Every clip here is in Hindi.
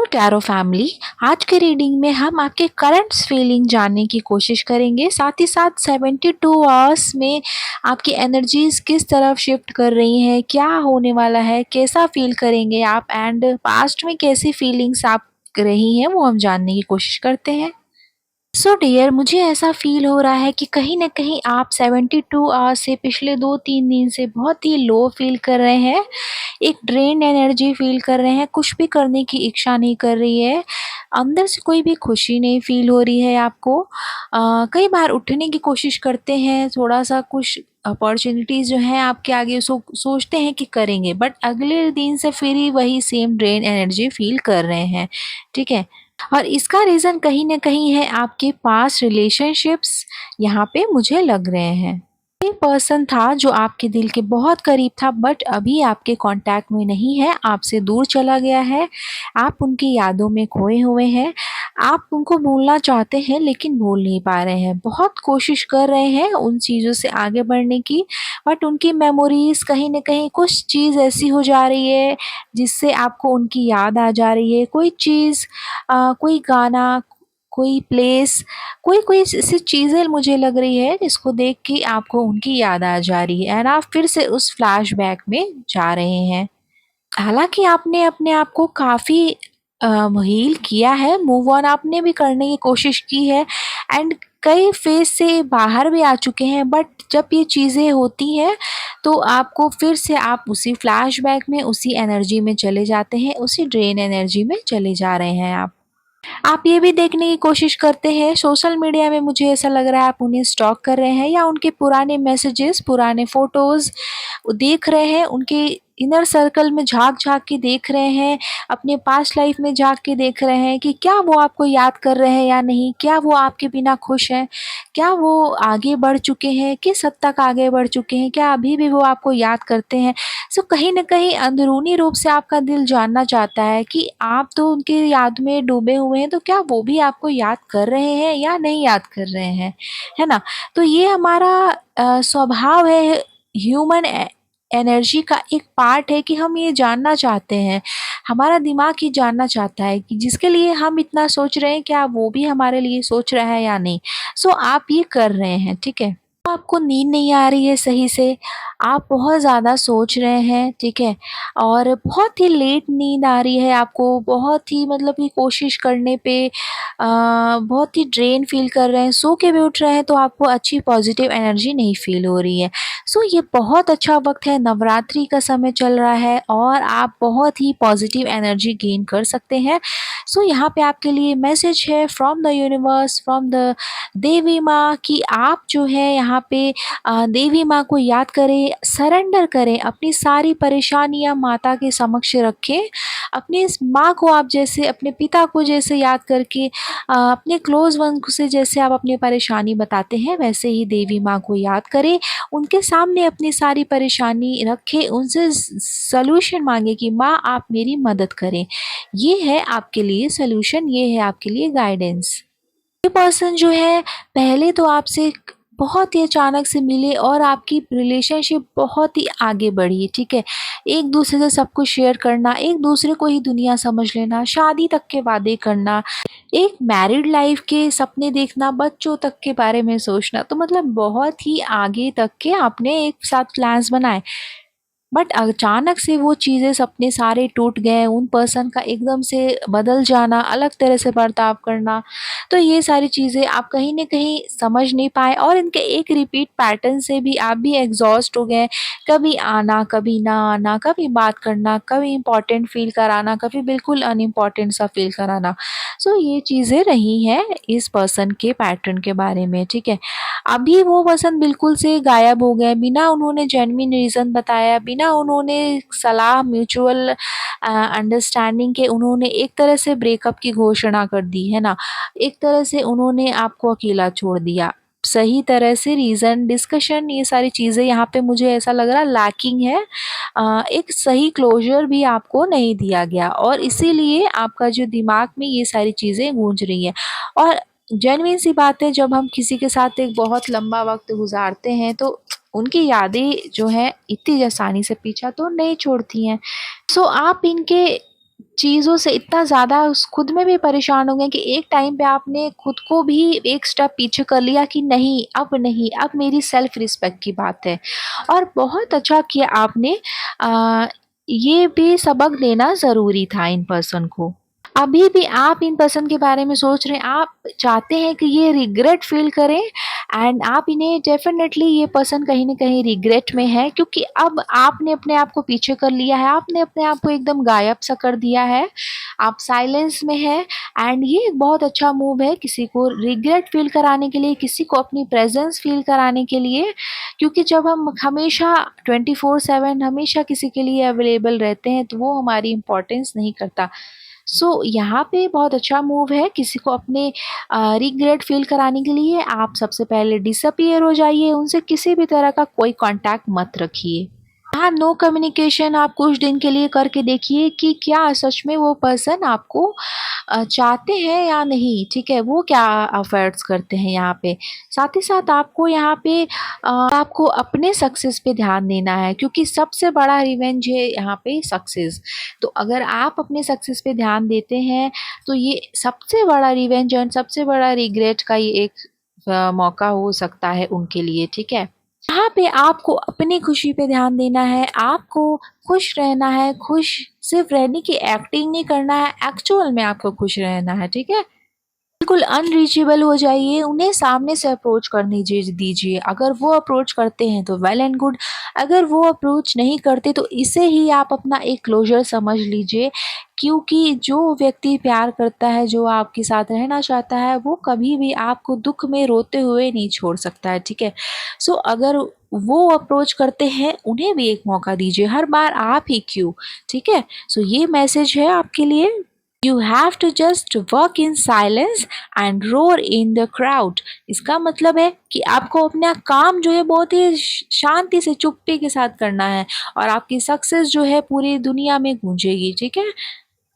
टैरो फैमिली, आज के रीडिंग में हम आपके करंट फीलिंग जानने की कोशिश करेंगे। साथ ही साथ 72 आवर्स में आपकी एनर्जीज किस तरफ शिफ्ट कर रही हैं, क्या होने वाला है, कैसा फील करेंगे आप एंड पास्ट में कैसी फीलिंग्स आप रही हैं, वो हम जानने की कोशिश करते हैं। सो डियर, मुझे ऐसा फ़ील हो रहा है कि कहीं न कहीं आप 72 आवर्स से पिछले 2-3 दिन से बहुत ही लो फ़ील कर रहे हैं। एक ड्रेन्ड एनर्जी फ़ील कर रहे हैं, कुछ भी करने की इच्छा नहीं कर रही है। अंदर से कोई भी खुशी नहीं फ़ील हो रही है आपको। कई बार उठने की कोशिश करते हैं, थोड़ा-सा कुछ अपॉर्च्युनिटीज़ जो हैं आपके आगे सोचते हैं कि करेंगे, बट अगले दिन से फिर ही वही सेम ड्रेन एनर्जी फ़ील कर रहे हैं। ठीक है? और इसका रीज़न कहीं न कहीं है आपके पास्ट रिलेशनशिप्स, यहाँ पे मुझे लग रहे हैं। ये पर्सन था जो आपके दिल के बहुत करीब था, बट अभी आपके कॉन्टैक्ट में नहीं है, आपसे दूर चला गया है। आप उनकी यादों में खोए हुए हैं। आप उनको भूलना चाहते हैं लेकिन भूल नहीं पा रहे हैं। बहुत कोशिश कर रहे हैं उन चीज़ों से आगे बढ़ने की, बट उनकी मेमोरीज़ कहीं न कहीं कुछ चीज़ ऐसी हो जा रही है जिससे आपको उनकी याद आ जा रही है। कोई चीज़, कोई गाना, कोई प्लेस, कोई ऐसी चीज़ें मुझे लग रही है जिसको देख के आपको उनकी याद आ जा रही है एंड आप फिर से उस फ्लैशबैक में जा रहे हैं। हालाँकि आपने अपने आप को काफ़ी हील किया है, मूव ऑन आपने भी करने की कोशिश की है एंड कई फ़ेज़ से बाहर भी आ चुके हैं, बट जब ये चीज़ें होती हैं तो आपको फिर से आप उसी फ्लैशबैक में, उसी एनर्जी में चले जाते हैं, उसी ड्रेन एनर्जी में चले जा रहे हैं आप। आप ये भी देखने की कोशिश करते हैं सोशल मीडिया में, मुझे ऐसा लग रहा है आप उन्हें स्टॉक कर रहे हैं या उनके पुराने मैसेजेस, पुराने फ़ोटोज़ देख रहे हैं, उनके इनर सर्कल में झाँक-झाँक के देख रहे हैं, अपने पास्ट लाइफ़ में झाँक के देख रहे हैं कि क्या वो आपको याद कर रहे हैं या नहीं? क्या वो आपके बिना खुश हैं? क्या वो आगे बढ़ चुके हैं? किस हद तक आगे बढ़ चुके हैं? क्या अभी भी वो आपको याद करते हैं? सो कहीं न कहीं अंदरूनी रूप से आपका दिल जानना चाहता है कि आप तो उनकी याद में डूबे हुए हैं, तो क्या वो भी आपको याद कर रहे हैं या नहीं याद कर रहे हैं, है ना? तो ये हमारा स्वभाव है, ह्यूमन एनर्जी का एक पार्ट है कि हम ये जानना चाहते हैं। हमारा दिमाग ये जानना चाहता है कि जिसके लिए हम इतना सोच रहे हैं, क्या वो भी हमारे लिए सोच रहा है या नहीं? सो आप ये कर रहे हैं, ठीक है? आपको नींद नहीं आ रही है सही से, आप बहुत ज़्यादा सोच रहे हैं, ठीक है? और बहुत ही लेट नींद आ रही है आपको, बहुत ही मतलब कि कोशिश करने पे बहुत ही ड्रेन फ़ील कर रहे हैं, सो के भी उठ रहे हैं तो आपको अच्छी पॉज़िटिव एनर्जी नहीं फ़ील हो रही है। सो ये बहुत अच्छा वक़्त है, नवरात्रि का समय चल रहा है और आप बहुत ही पॉज़िटिव एनर्जी गेन कर सकते हैं। सो यहाँ पे आपके लिए मैसेज है from the universe, from the देवी माँ, कि आप जो है यहाँ पे देवी माँ को याद करें, सरेंडर करें, अपनी सारी परेशानियाँ माता के समक्ष रखें। अपनी इस माँ को आप जैसे अपने पिता को जैसे याद करके अपने क्लोज़ वन से जैसे आप अपनी परेशानी बताते हैं, वैसे ही देवी माँ को याद करें। उनके सामने अपनी सारी परेशानी रखें, उनसे सॉल्यूशन माँगे कि माँ आप मेरी मदद करें। ये है आपके लिए सॉल्यूशन, ये है आपके लिए गाइडेंस। ये पर्सन जो है पहले तो आपसे बहुत ही अचानक से मिले और आपकी रिलेशनशिप बहुत ही आगे बढ़ी, ठीक है? एक दूसरे से सब कुछ शेयर करना, एक दूसरे को ही दुनिया समझ लेना, शादी तक के वादे करना, एक मैरिड लाइफ के सपने देखना, बच्चों तक के बारे में सोचना, तो मतलब बहुत ही आगे तक के आपने एक साथ प्लान्स बनाए। बट अचानक से वो चीज़ें सपने सारे टूट गए, उन पर्सन का एकदम से बदल जाना, अलग तरह से बर्ताव करना, तो ये सारी चीज़ें आप कहीं न कहीं समझ नहीं पाए और इनके एक रिपीट पैटर्न से भी आप भी एग्ज़ॉस्ट हो गए। कभी आना, कभी ना आना, कभी बात करना, कभी इम्पोर्टेंट फ़ील कराना, कभी बिल्कुल अनइम्पोर्टेंट सा फ़ील कराना। सो ये चीज़ें रही हैं इस पर्सन के पैटर्न के बारे में, ठीक है? अभी वो पर्सन बिल्कुल से गायब हो गए, बिना उन्होंने जेन्युइन रीज़न बताया, बिना उन्होंने सलाह, म्यूचुअल अंडरस्टैंडिंग के उन्होंने एक तरह से ब्रेकअप की घोषणा कर दी, है ना? एक तरह से उन्होंने आपको अकेला छोड़ दिया। सही तरह से रीज़न, डिस्कशन, ये सारी चीज़ें यहाँ पे मुझे ऐसा लग रहा है लैकिंग है। एक सही क्लोज़र भी आपको नहीं दिया गया और इसीलिए आपका जो दिमाग में ये सारी चीज़ें गूँज रही हैं। और जेन्युइन सी बात है, जब हम किसी के साथ एक बहुत लंबा वक़्त गुज़ारते हैं तो उनकी यादें जो हैं इतनी आसानी से पीछा तो नहीं छोड़ती हैं। सो आप इनके चीज़ों से इतना ज़्यादा उस खुद में भी परेशान हो गए कि एक टाइम पे आपने खुद को भी एक स्टेप पीछे कर लिया कि नहीं, अब मेरी सेल्फ रिस्पेक्ट की बात है। और बहुत अच्छा किया आपने। अ, ये भी सबक देना ज़रूरी था इन पर्सन को। अभी भी आप इन पर्सन के बारे में सोच रहे हैं, आप चाहते हैं कि ये रिग्रेट फ़ील करें एंड आप इन्हें डेफ़िनेटली ये पर्सन कहीं न कहीं रिग्रेट में है क्योंकि अब आपने अपने आप को पीछे कर लिया है, आपने अपने आप को एकदम गायब-सा कर दिया है, आप साइलेंस में हैं एंड ये एक बहुत अच्छा मूव है किसी को रिग्रेट फ़ील कराने के लिए, किसी को अपनी प्रेज़ेंस फ़ील कराने के लिए क्योंकि जब हम हमेशा 24/7 हमेशा किसी के लिए अवेलेबल रहते हैं, तो वो हमारी इम्पोर्टेंस नहीं करता। सो यहाँ पे बहुत अच्छा मूव है किसी को अपने रिग्रेट फ़ील कराने के लिए आप सबसे पहले डिसअपियर हो जाइए, उनसे किसी भी तरह का कोई कॉन्टैक्ट मत रखिए। हाँ, नो कम्युनिकेशन आप कुछ दिन के लिए करके देखिए कि क्या सच में वो पर्सन आपको चाहते हैं या नहीं, ठीक है? वो क्या एफ़र्ट्स करते हैं यहाँ पे। साथ ही साथ आपको यहाँ पे आपको अपने सक्सेस पे ध्यान देना है क्योंकि सबसे बड़ा रिवेंज है यहाँ पे सक्सेस। तो अगर आप अपने सक्सेस पे ध्यान देते हैं, तो ये सबसे बड़ा रिवेंज एंड सबसे बड़ा रिग्रेट का ये एक मौका हो सकता है उनके लिए, ठीक है? यहाँ पे आपको अपनी खुशी पे ध्यान देना है, आपको खुश रहना है, खुश सिर्फ़ रहने की एक्टिंग नहीं करना है, एक्चुअल में आपको खुश रहना है, ठीक है? बिल्कुल अनरीचेबल हो जाइए, उन्हें सामने से अप्रोच करने दीजिए। अगर वो अप्रोच करते हैं तो वेल एंड गुड, अगर वो अप्रोच नहीं करते तो इसे ही आप अपना एक क्लोज़र समझ लीजिए क्योंकि जो व्यक्ति प्यार करता है, जो आपके साथ रहना चाहता है, वो कभी भी आपको दुःख में रोते हुए नहीं छोड़ सकता है, ठीक है? सो अगर वो अप्रोच करते हैं, उन्हें भी एक मौका दीजिए, हर बार आप ही क्यों, ठीक है? सो ये मैसेज है आपके लिए। You have to just work in silence and roar in the crowd। इसका मतलब है कि आपको अपना काम जो है बहुत ही शांति से चुप्पी के साथ करना है और आपकी सक्सेस जो है पूरी दुनिया में गूंजेगी, ठीक है?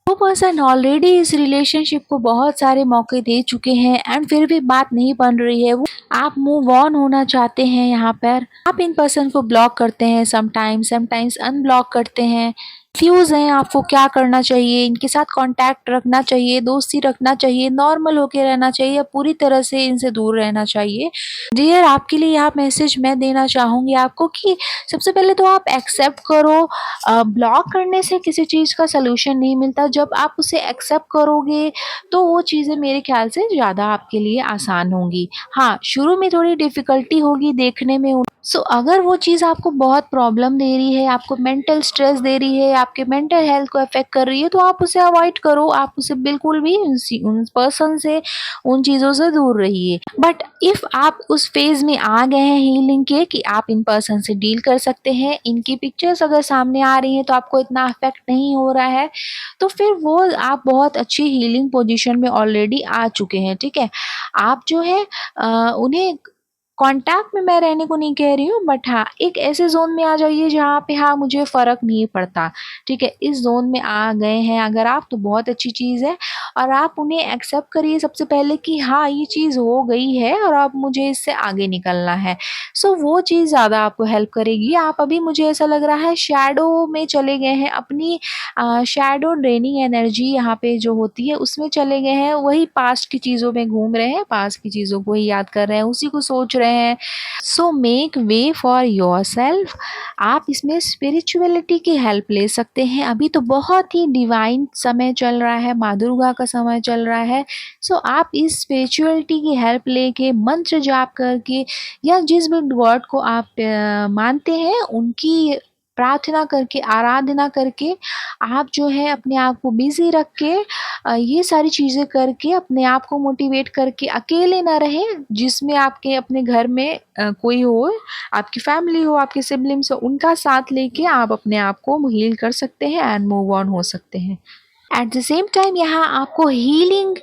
वो पर्सन ऑलरेडी इस रिलेशनशिप को बहुत सारे मौके दे चुके हैं एंड फिर भी बात नहीं बन रही है। वो आप मूव ऑन होना चाहते हैं यहाँ पर। आप इन पर्सन को ब्लॉक करते हैं समटाइम्स अनब्लॉक करते हैं। कंफ्यूज हैं आपको क्या करना चाहिए, इनके साथ कांटेक्ट रखना चाहिए, दोस्ती रखना चाहिए, नॉर्मल होके रहना चाहिए या पूरी तरह से इनसे दूर रहना चाहिए। डियर आपके लिए यहाँ मैसेज मैं देना चाहूँगी आपको कि सबसे पहले तो आप एक्सेप्ट करो। ब्लॉक करने से किसी चीज़ का सॉल्यूशन नहीं मिलता। जब आप उसे एक्सेप्ट करोगे तो वो चीज़ें मेरे ख़्याल से ज़्यादा आपके लिए आसान होंगी। हाँ, शुरू में थोड़ी डिफ़िकल्टी होगी देखने में। सो अगर वो चीज़ आपको बहुत प्रॉब्लम दे रही है, आपको मेंटल स्ट्रेस दे रही है, आपके मेंटल हेल्थ को अफ़ेक्ट कर रही है, तो आप उसे अवॉइड करो। आप उसे बिल्कुल भी उन पर्सन से, उन चीज़ों से दूर रहिए। बट इफ़ आप उस फ़ेज़ में आ गए हैं हीलिंग के कि आप इन पर्सन से डील कर सकते हैं, इनकी पिक्चर्स अगर सामने आ रही हैं तो आपको इतना अफ़ेक्ट नहीं हो रहा है, तो फिर वो आप बहुत अच्छी हीलिंग पोज़ीशन में ऑलरेडी आ चुके हैं, ठीक है? आप जो है उन्हें कॉन्टैक्ट में मैं रहने को नहीं कह रही हूँ बट हाँ, एक ऐसे ज़ोन में आ जाइए जहाँ पे हाँ, मुझे फ़र्क नहीं पड़ता, ठीक है? इस ज़ोन में आ गए हैं अगर आप तो बहुत अच्छी चीज़ है और आप उन्हें एक्सेप्ट करिए सबसे पहले कि हाँ, ये चीज़ हो गई है और अब मुझे इससे आगे निकलना है। सो वो चीज़ ज़्यादा आपको हेल्प करेगी। आप अभी मुझे ऐसा लग रहा है शैडो में चले गए हैं, अपनी शैडो ड्रेनिंग एनर्जी यहाँ पे जो होती है उसमें चले गए हैं, वही पास्ट की चीज़ों में घूम रहे हैं, पास्ट की चीज़ों को ही याद कर रहे हैं, उसी को सोच रहे हैं। So make way for yourself. आप इसमें स्पिरिचुअलिटी की हेल्प ले सकते हैं। अभी तो बहुत ही डिवाइन समय चल रहा है, माँ दुर्गा का समय चल रहा है। सो आप इस स्पिरिचुअलिटी की हेल्प लेके मंत्र जाप करके या जिस भी गॉड को आप मानते हैं उनकी प्रार्थना करके, आराधना करके आप जो है अपने आप को बिज़ी रख के ये सारी चीज़ें करके अपने आप को मोटिवेट करके अकेले ना रहें, जिसमें आपके अपने घर में कोई हो, आपकी फैमिली हो, आपके सिबलिंग्स हो, उनका साथ लेके आप अपने आप को हील कर सकते हैं एंड मूव ऑन हो सकते हैं। एट द सेम टाइम यहाँ आपको हीलिंग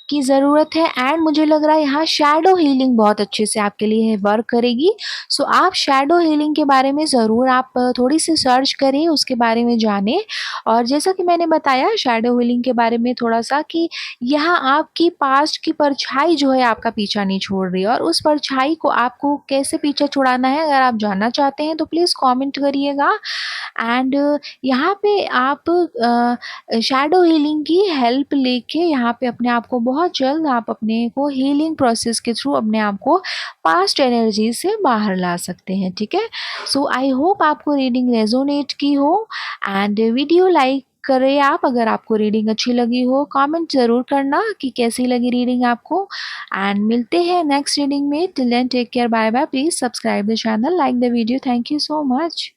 की ज़रूरत है एंड मुझे लग रहा है यहाँ शैडो हीलिंग बहुत अच्छे से आपके लिए वर्क करेगी। सो आप शैडो हीलिंग के बारे में ज़रूर आप थोड़ी-सी सर्च करें, उसके बारे में जानें। और जैसा कि मैंने बताया शैडो हीलिंग के बारे में थोड़ा-सा कि यहाँ आपकी पास्ट की परछाई जो है आपका पीछा नहीं छोड़ रही है और उस परछाई को आपको कैसे पीछा छुड़ाना है अगर आप जानना चाहते हैं तो प्लीज़ कमेंट करिएगा। एंड यहाँ पे आप शैडो हीलिंग की हेल्प लेके यहाँ पे अपने आप को बहुत जल्द आप अपने को हीलिंग प्रोसेस के थ्रू अपने आप को पास्ट एनर्जी से बाहर ला सकते हैं, ठीक है। सो आई होप आपको रीडिंग रेजोनेट की हो एंड वीडियो लाइक करें आप अगर आपको रीडिंग अच्छी लगी हो। कमेंट ज़रूर करना कि कैसी लगी रीडिंग आपको एंड मिलते हैं नेक्स्ट रीडिंग में। Till then take care, bye bye. Please subscribe the channel, like the video. Thank you so much.